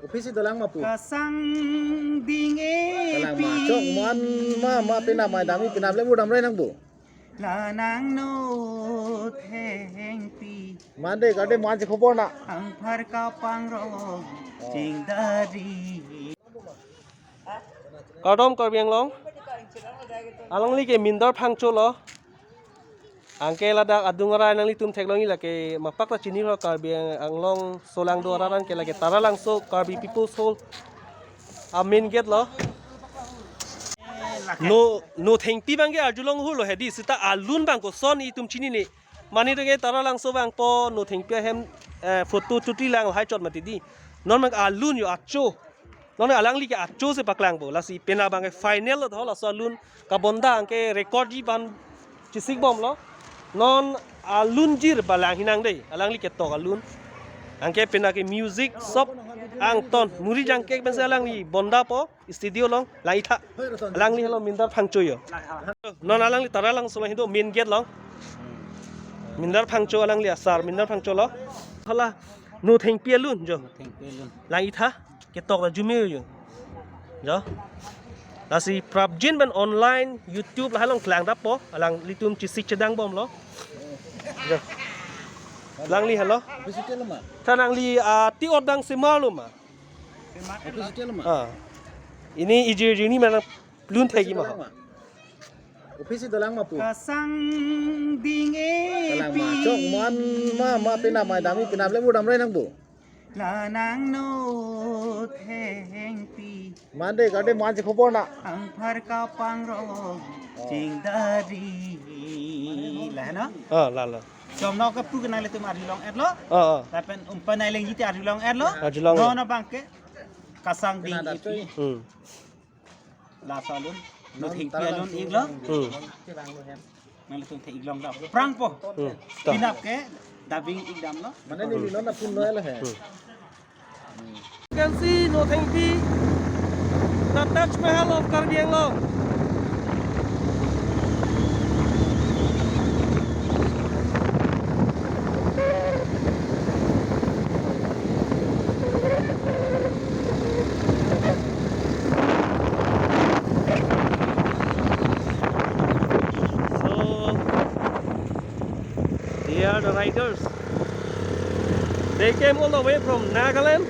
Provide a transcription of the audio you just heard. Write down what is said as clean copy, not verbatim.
Ofisi dalang mapu. Kasang dinge Dalang macok man ma pinamay dami pinable mo damray nang bu. lanang no thengpi Mande kade manch khobor na. ang pharka pangrong jingdari Kardom karbiang long. Along li ke mindar phangcho lo. Angke ladak adungarai nang litum teknologi la ke mapak la chini lo karbiang anglong solang do araran ke la ke taralang so karbi people's hall. Main gate lo. No thengpi bangge arjulong hulo hedi sita alun bang ko son itum chini ni mani rege taralang so bang po no thengpi hem photo tuti lang hai chot mati di non mang alun yo acho non alang li ke acho se paklang bo la si pena bang final lo thola so alun ka bonda angke record ji ban chisik bom lo non alun jir balang hinang dei alang li ke to alun angke pena ke music sop ang ton muri jangke bensa alang li bonda po studio long lai tha alang li halo mindar phangcho yo non alang li taralang so hindo main gate long mindar phangcho alang li asar mindar phangcho lo hala no theng pia lun jo lai tha ke tok la jume yo jo la si prabjin ban online youtube la halong klang dap po alang litum chisik chedang bom lo jo lang li halo Ofisi telma. tanang li ti odang semalum ma Ofisi telma. ini ijir ini mana lun thegi ma Ofisi dalang mapu. kasang dinge Dalang macok man ma pinamay dami pinable mo damray nang bu. lanang no thengpi Mande kade manch khobor na. ang pharka pangrong jingdari lah na la la jom no ka pu kana le tum arilong erlo tapen umpanai leng jiti arilong erlo Arilong. no na bangke kasang ding Pinada ipi coy. la salun no thengpi alun iglo nang tum the iglong da prang po pinap ke dabing igdam no Mane ni lino na pun noel hai. You can see no thengpi the Taj Mahal of Karbi Anglong. They are the riders. They came all the way from Nagaland